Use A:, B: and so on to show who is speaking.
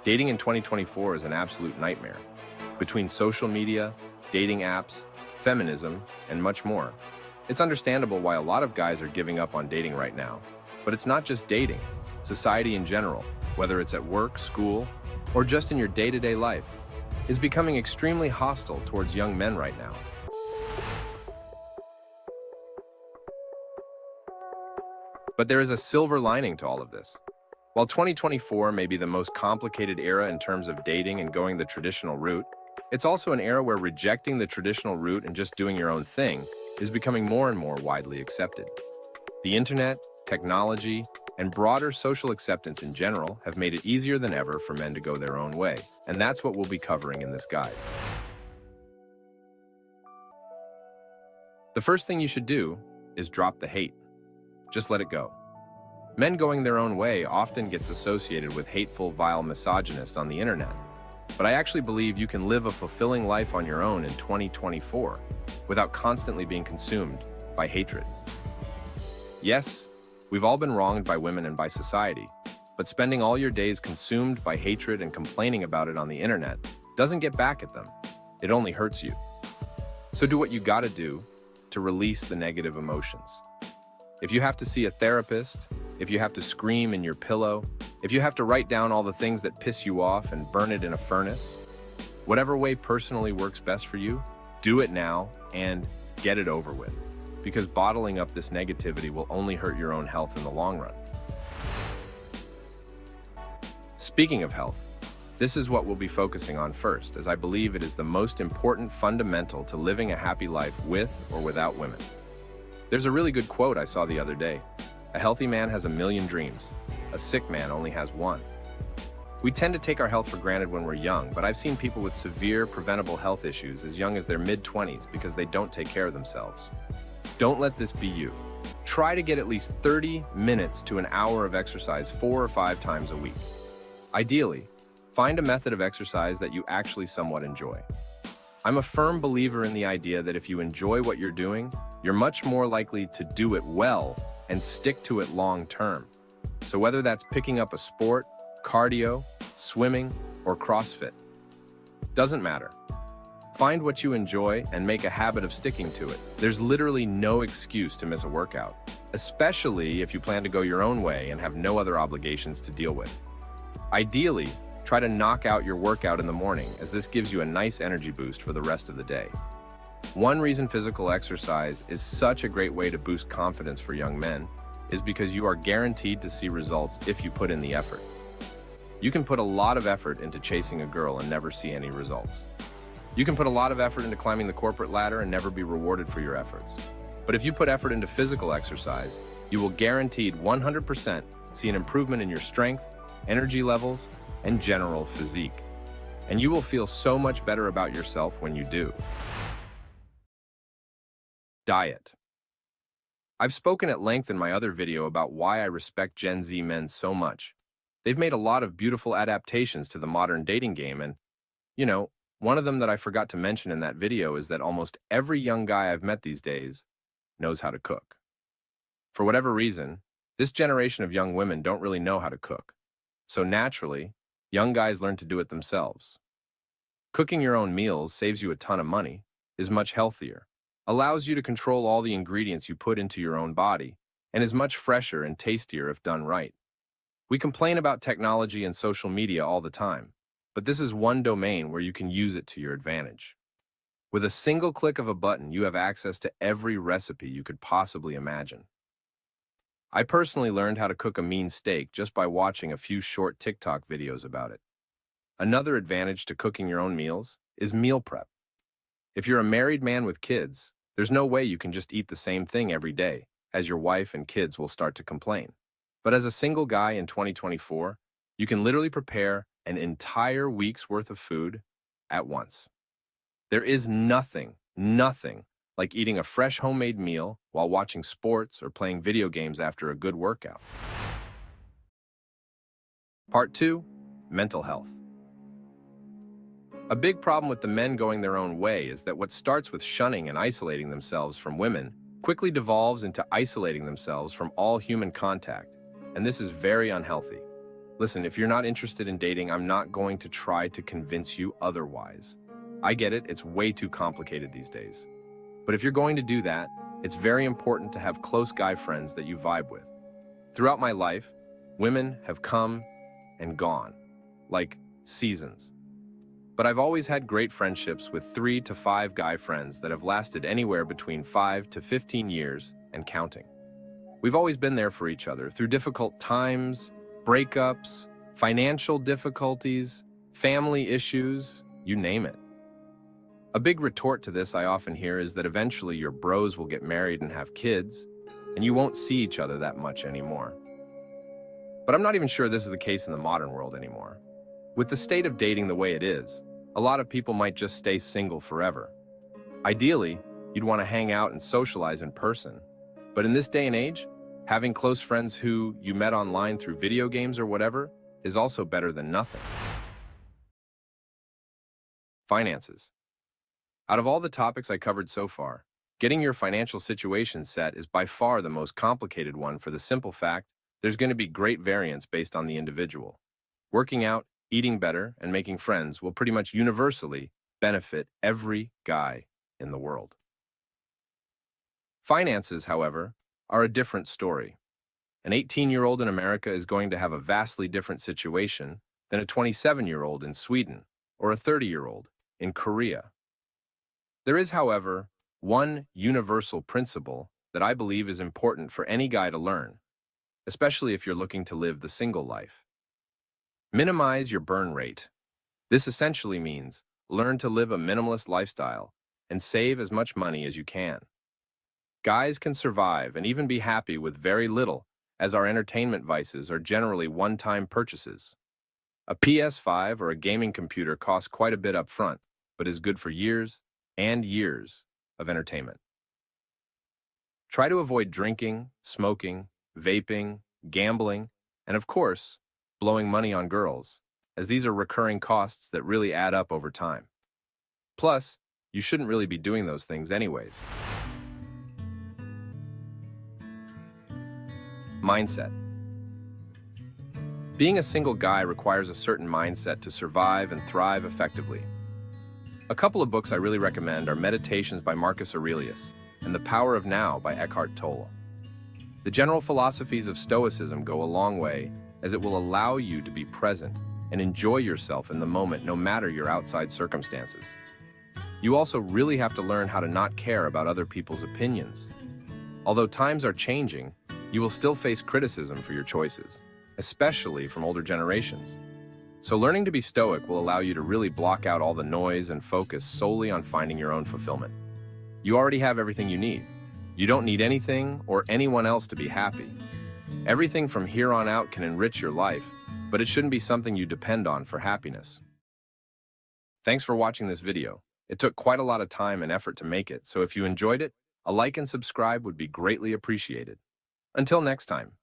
A: Dating in 2024 is an absolute nightmare. Between social media, dating apps, feminism, and much more, it's understandable why a lot of guys are giving up on dating right now. But it's not just dating. Society in general, whether it's at work, school, or just in your day-to-day life, is becoming extremely hostile towards young men right now. But there is a silver lining to all of this. While 2024 may be the most complicated era in terms of dating and going the traditional route, it's also an era where rejecting the traditional route and just doing your own thing is becoming more and more widely accepted. The internet, technology, and broader social acceptance in general have made it easier than ever for men to go their own way, and that's what we'll be covering in this guide. The first thing you should do is drop the hate. Just let it go. Men going their own way often gets associated with hateful, vile misogynists on the internet. But I actually believe you can live a fulfilling life on your own in 2024 without constantly being consumed by hatred. Yes, we've all been wronged by women and by society, but spending all your days consumed by hatred and complaining about it on the internet doesn't get back at them. It only hurts you. So do what you gotta do to release the negative emotions. If you have to see a therapist, if you have to scream in your pillow, if you have to write down all the things that piss you off and burn it in a furnace, whatever way personally works best for you, do it now and get it over with. Because bottling up this negativity will only hurt your own health in the long run. Speaking of health, this is what we'll be focusing on first, as I believe it is the most important fundamental to living a happy life with or without women. There's a really good quote I saw the other day. A healthy man has a million dreams. A sick man only has one. We tend to take our health for granted when we're young, but I've seen people with severe preventable health issues as young as their mid-20s because they don't take care of themselves. Don't let this be you. Try to get at least 30 minutes to an hour of exercise 4 or 5 times a week. Ideally, find a method of exercise that you actually somewhat enjoy. I'm a firm believer in the idea that if you enjoy what you're doing, you're much more likely to do it well and stick to it long term. So whether that's picking up a sport, cardio, swimming, or CrossFit, doesn't matter. Find what you enjoy and make a habit of sticking to it. There's literally no excuse to miss a workout, especially if you plan to go your own way and have no other obligations to deal with. Ideally, try to knock out your workout in the morning, as this gives you a nice energy boost for the rest of the day. One reason physical exercise is such a great way to boost confidence for young men is because you are guaranteed to see results if you put in the effort. You can put a lot of effort into chasing a girl and never see any results. You can put a lot of effort into climbing the corporate ladder and never be rewarded for your efforts. But if you put effort into physical exercise, you will guaranteed 100% see an improvement in your strength, energy levels, and general physique. And you will feel so much better about yourself when you do. Diet. I've spoken at length in my other video about why I respect Gen Z men so much. They've made a lot of beautiful adaptations to the modern dating game, and, one of them that I forgot to mention in that video is that almost every young guy I've met these days knows how to cook. For whatever reason, this generation of young women don't really know how to cook. So naturally, young guys learn to do it themselves. Cooking your own meals saves you a ton of money, is much healthier, allows you to control all the ingredients you put into your own body, and is much fresher and tastier if done right. We complain about technology and social media all the time, but this is one domain where you can use it to your advantage. With a single click of a button, you have access to every recipe you could possibly imagine. I personally learned how to cook a mean steak just by watching a few short TikTok videos about it. Another advantage to cooking your own meals is meal prep. If you're a married man with kids, there's no way you can just eat the same thing every day, as your wife and kids will start to complain. But as a single guy in 2024, you can literally prepare an entire week's worth of food at once. There is nothing like eating a fresh homemade meal while watching sports or playing video games after a good workout. Part 2, mental health. A big problem with the men going their own way is that what starts with shunning and isolating themselves from women quickly devolves into isolating themselves from all human contact, and this is very unhealthy. Listen, if you're not interested in dating, I'm not going to try to convince you otherwise. I get it, it's way too complicated these days. But if you're going to do that, it's very important to have close guy friends that you vibe with. Throughout my life, women have come and gone, like seasons. But I've always had great friendships with 3 to 5 guy friends that have lasted anywhere between 5 to 15 years and counting. We've always been there for each other through difficult times, breakups, financial difficulties, family issues, you name it. A big retort to this I often hear is that eventually your bros will get married and have kids, and you won't see each other that much anymore. But I'm not even sure this is the case in the modern world anymore. With the state of dating the way it is, a lot of people might just stay single forever. Ideally, you'd want to hang out and socialize in person. But in this day and age, having close friends who you met online through video games or whatever is also better than nothing. Finances. Out of all the topics I covered so far, getting your financial situation set is by far the most complicated one for the simple fact there's going to be great variance based on the individual. Working out, eating better, and making friends will pretty much universally benefit every guy in the world. Finances, however, are a different story. An 18-year-old in America is going to have a vastly different situation than a 27-year-old in Sweden or a 30-year-old in Korea. There is, however, one universal principle that I believe is important for any guy to learn, especially if you're looking to live the single life. Minimize your burn rate. This essentially means learn to live a minimalist lifestyle and save as much money as you can. Guys can survive and even be happy with very little, as our entertainment vices are generally one-time purchases. A PS5 or a gaming computer costs quite a bit up front, but is good for years and years of entertainment. Try to avoid drinking, smoking, vaping, gambling, and of course, blowing money on girls, as these are recurring costs that really add up over time. Plus, you shouldn't really be doing those things anyways. Mindset. Being a single guy requires a certain mindset to survive and thrive effectively. A couple of books I really recommend are Meditations by Marcus Aurelius and The Power of Now by Eckhart Tolle. The general philosophies of Stoicism go a long way, as it will allow you to be present and enjoy yourself in the moment no matter your outside circumstances. You also really have to learn how to not care about other people's opinions. Although times are changing, you will still face criticism for your choices, especially from older generations. So learning to be stoic will allow you to really block out all the noise and focus solely on finding your own fulfillment. You already have everything you need. You don't need anything or anyone else to be happy. Everything from here on out can enrich your life, but it shouldn't be something you depend on for happiness. Thanks for watching this video. It took quite a lot of time and effort to make it, so if you enjoyed it, a like and subscribe would be greatly appreciated. Until next time.